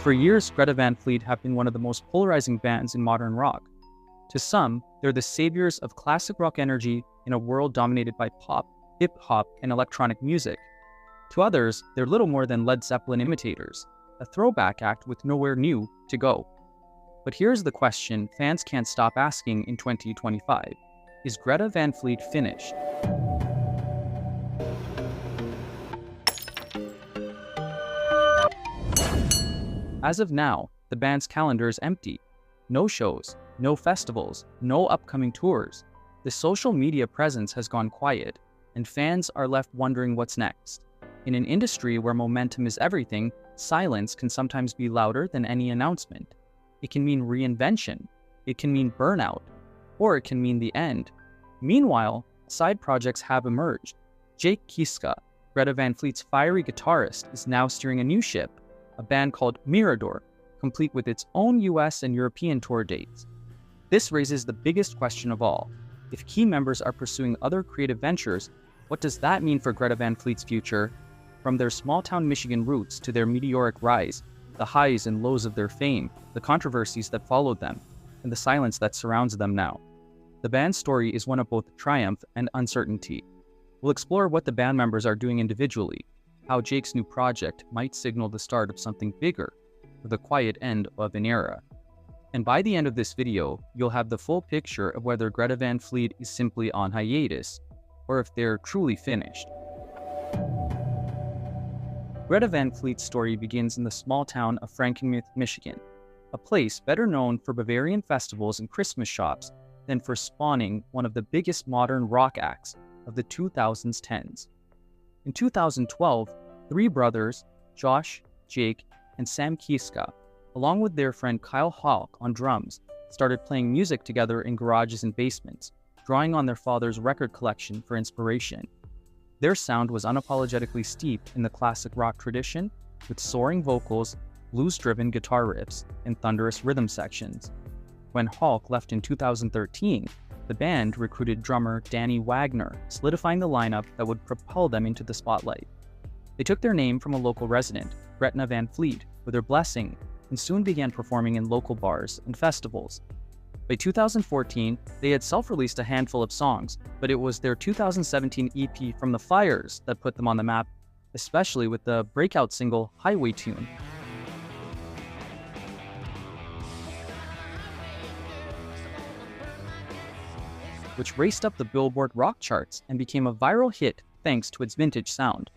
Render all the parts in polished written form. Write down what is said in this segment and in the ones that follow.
For years, Greta Van Fleet have been one of the most polarizing bands in modern rock. To some, they're the saviors of classic rock energy in a world dominated by pop, hip-hop, and electronic music. To others, they're little more than Led Zeppelin imitators, a throwback act with nowhere new to go. But here's the question fans can't stop asking in 2025. Is Greta Van Fleet finished? As of now, the band's calendar is empty. No shows, no festivals, no upcoming tours. The social media presence has gone quiet, and fans are left wondering what's next. In an industry where momentum is everything, silence can sometimes be louder than any announcement. It can mean reinvention, it can mean burnout, or it can mean the end. Meanwhile, side projects have emerged. Jake Kiska, Greta Van Fleet's fiery guitarist, is now steering a new ship, a band called Mirador, complete with its own US and European tour dates. This raises the biggest question of all. If key members are pursuing other creative ventures, what does that mean for Greta Van Fleet's future? From their small-town Michigan roots to their meteoric rise, the highs and lows of their fame, the controversies that followed them, and the silence that surrounds them now. The band's story is one of both triumph and uncertainty. We'll explore what the band members are doing individually, how Jake's new project might signal the start of something bigger, or the quiet end of an era. And by the end of this video, you'll have the full picture of whether Greta Van Fleet is simply on hiatus, or if they're truly finished. Greta Van Fleet's story begins in the small town of Frankenmuth, Michigan, a place better known for Bavarian festivals and Christmas shops than for spawning one of the biggest modern rock acts of the 2010s. In 2012, three brothers, Josh, Jake, and Sam Kiska, along with their friend Kyle Hawk on drums, started playing music together in garages and basements, drawing on their father's record collection for inspiration. Their sound was unapologetically steeped in the classic rock tradition, with soaring vocals, blues-driven guitar riffs, and thunderous rhythm sections. When Hawk left in 2013, the band recruited drummer Danny Wagner, solidifying the lineup that would propel them into the spotlight. They took their name from a local resident, Greta Van Fleet, with her blessing, and soon began performing in local bars and festivals. By 2014, they had self-released a handful of songs, but it was their 2017 EP From the Fires that put them on the map, especially with the breakout single Highway Tune. Which raced up the Billboard rock charts and became a viral hit thanks to its vintage sound.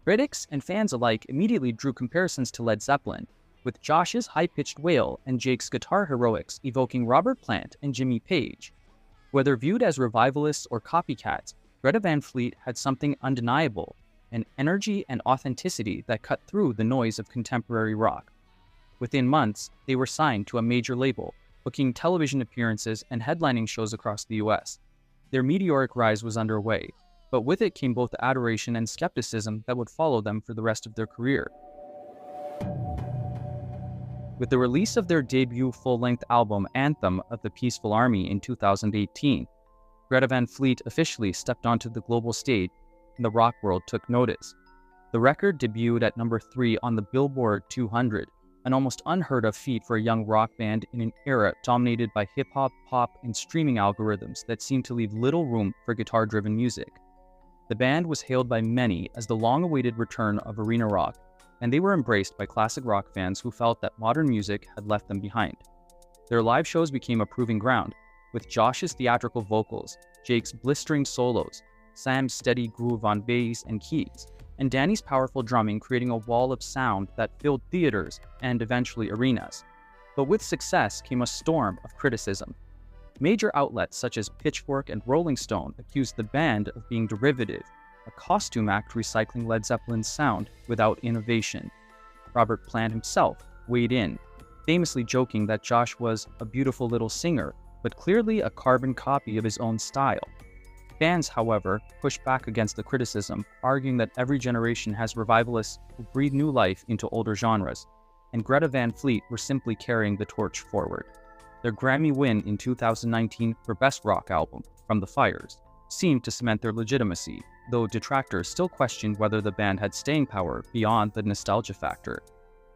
Critics and fans alike immediately drew comparisons to Led Zeppelin, with Josh's high-pitched wail and Jake's guitar heroics evoking Robert Plant and Jimmy Page. Whether viewed as revivalists or copycats, Greta Van Fleet had something undeniable, an energy and authenticity that cut through the noise of contemporary rock. Within months, they were signed to a major label, booking television appearances and headlining shows across the US. Their meteoric rise was underway, but with it came both adoration and skepticism that would follow them for the rest of their career. With the release of their debut full-length album Anthem of the Peaceful Army in 2018, Greta Van Fleet officially stepped onto the global stage and the rock world took notice. The record debuted at number 3 on the Billboard 200, an almost unheard of feat for a young rock band in an era dominated by hip-hop, pop, and streaming algorithms that seemed to leave little room for guitar-driven music. The band was hailed by many as the long-awaited return of arena rock, and they were embraced by classic rock fans who felt that modern music had left them behind. Their live shows became a proving ground, with Josh's theatrical vocals, Jake's blistering solos, Sam's steady groove on bass and keys, and Danny's powerful drumming creating a wall of sound that filled theaters and eventually arenas. But with success came a storm of criticism. Major outlets such as Pitchfork and Rolling Stone accused the band of being derivative, a costume act recycling Led Zeppelin's sound without innovation. Robert Plant himself weighed in, famously joking that Josh was a beautiful little singer, but clearly a carbon copy of his own style. Fans, however, pushed back against the criticism, arguing that every generation has revivalists who breathe new life into older genres, and Greta Van Fleet were simply carrying the torch forward. Their Grammy win in 2019 for Best Rock Album, From the Fires, seemed to cement their legitimacy, though detractors still questioned whether the band had staying power beyond the nostalgia factor.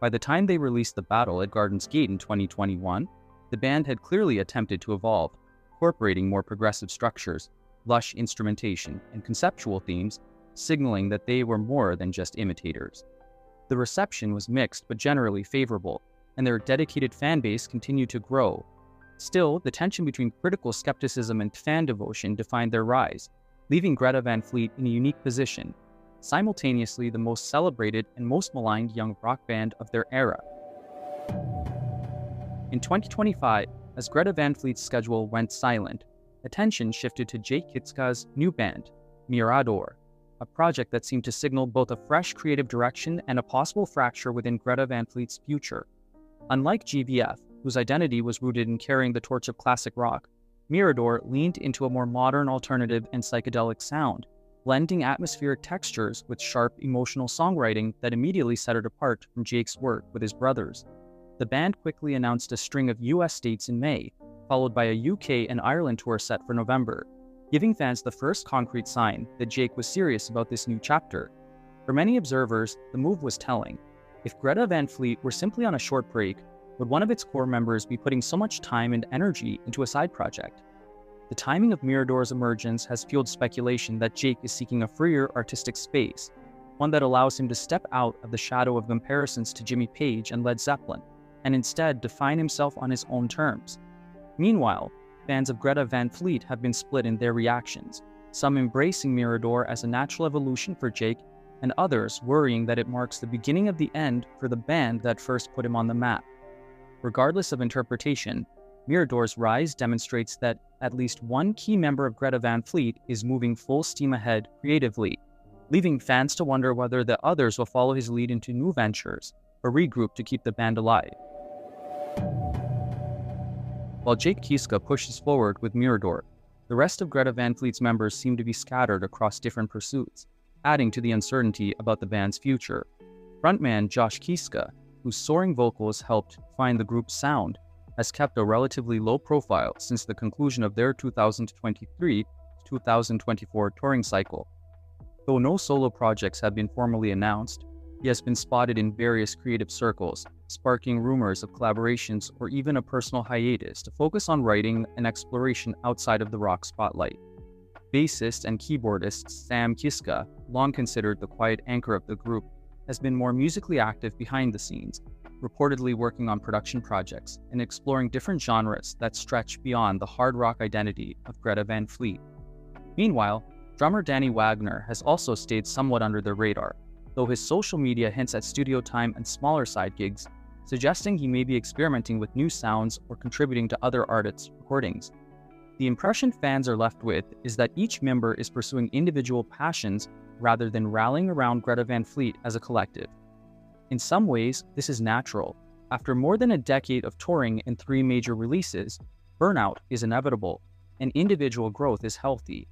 By the time they released The Battle at Garden's Gate in 2021, the band had clearly attempted to evolve, incorporating more progressive structures, lush instrumentation, and conceptual themes, signaling that they were more than just imitators. The reception was mixed but generally favorable, and their dedicated fanbase continued to grow. Still, the tension between critical skepticism and fan devotion defined their rise, leaving Greta Van Fleet in a unique position, simultaneously the most celebrated and most maligned young rock band of their era. In 2025, as Greta Van Fleet's schedule went silent, attention shifted to Jake Kiszka's new band, Mirador, a project that seemed to signal both a fresh creative direction and a possible fracture within Greta Van Fleet's future. Unlike GVF, whose identity was rooted in carrying the torch of classic rock, Mirador leaned into a more modern alternative and psychedelic sound, blending atmospheric textures with sharp emotional songwriting that immediately set it apart from Jake's work with his brothers. The band quickly announced a string of US dates in May, followed by a UK and Ireland tour set for November, giving fans the first concrete sign that Jake was serious about this new chapter. For many observers, the move was telling. If Greta Van Fleet were simply on a short break, would one of its core members be putting so much time and energy into a side project? The timing of Mirador's emergence has fueled speculation that Jake is seeking a freer artistic space, one that allows him to step out of the shadow of comparisons to Jimmy Page and Led Zeppelin, and instead define himself on his own terms. Meanwhile, fans of Greta Van Fleet have been split in their reactions, some embracing Mirador as a natural evolution for Jake, and others worrying that it marks the beginning of the end for the band that first put him on the map. Regardless of interpretation, Mirador's rise demonstrates that at least one key member of Greta Van Fleet is moving full steam ahead creatively, leaving fans to wonder whether the others will follow his lead into new ventures or regroup to keep the band alive. While Jake Kiska pushes forward with Mirador, the rest of Greta Van Fleet's members seem to be scattered across different pursuits, adding to the uncertainty about the band's future. Frontman Josh Kiska, whose soaring vocals helped define the group's sound, has kept a relatively low profile since the conclusion of their 2023-2024 touring cycle. Though no solo projects have been formally announced, he has been spotted in various creative circles, sparking rumors of collaborations or even a personal hiatus to focus on writing and exploration outside of the rock spotlight. Bassist and keyboardist Sam Kiska, long considered the quiet anchor of the group, has been more musically active behind the scenes, reportedly working on production projects and exploring different genres that stretch beyond the hard rock identity of Greta Van Fleet. Meanwhile, drummer Danny Wagner has also stayed somewhat under the radar, though his social media hints at studio time and smaller side gigs, suggesting he may be experimenting with new sounds or contributing to other artists' recordings. The impression fans are left with is that each member is pursuing individual passions rather than rallying around Greta Van Fleet as a collective. In some ways, this is natural. After more than a decade of touring and 3 major releases, burnout is inevitable, and individual growth is healthy.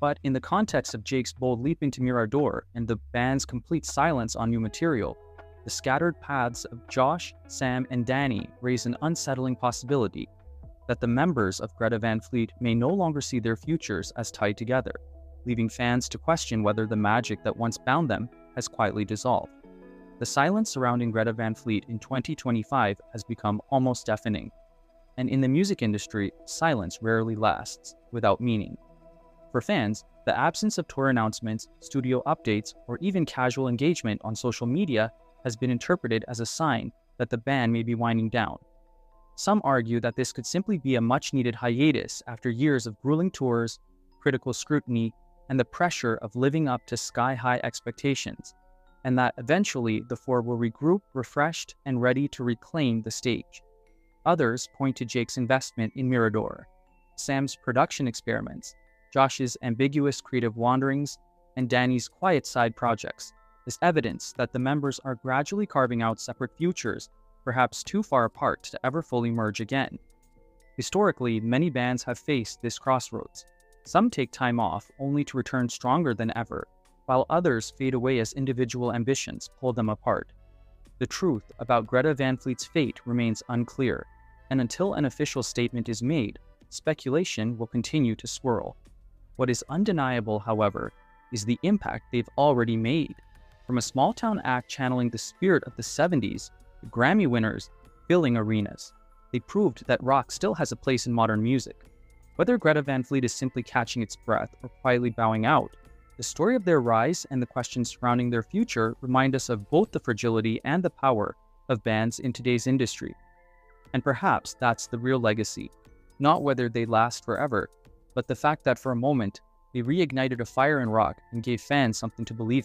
But in the context of Jake's bold leap into Mirador and the band's complete silence on new material, the scattered paths of Josh, Sam, and Danny raise an unsettling possibility that the members of Greta Van Fleet may no longer see their futures as tied together, leaving fans to question whether the magic that once bound them has quietly dissolved. The silence surrounding Greta Van Fleet in 2025 has become almost deafening, and in the music industry, silence rarely lasts without meaning. For fans, the absence of tour announcements, studio updates, or even casual engagement on social media has been interpreted as a sign that the band may be winding down. Some argue that this could simply be a much-needed hiatus after years of grueling tours, critical scrutiny, and the pressure of living up to sky-high expectations, and that eventually the four will regroup refreshed and ready to reclaim the stage. Others point to Jake's investment in Mirador, Sam's production experiments, Josh's ambiguous creative wanderings, and Danny's quiet side projects as evidence that the members are gradually carving out separate futures, perhaps too far apart to ever fully merge again. Historically, many bands have faced this crossroads. Some take time off only to return stronger than ever, while others fade away as individual ambitions pull them apart. The truth about Greta Van Fleet's fate remains unclear, and until an official statement is made, speculation will continue to swirl. What is undeniable, however, is the impact they've already made. From a small-town act channeling the spirit of the 70s, to Grammy winners filling arenas, they proved that rock still has a place in modern music. Whether Greta Van Fleet is simply catching its breath or quietly bowing out, the story of their rise and the questions surrounding their future remind us of both the fragility and the power of bands in today's industry. And perhaps that's the real legacy, not whether they last forever, but the fact that for a moment, they reignited a fire in rock and gave fans something to believe in.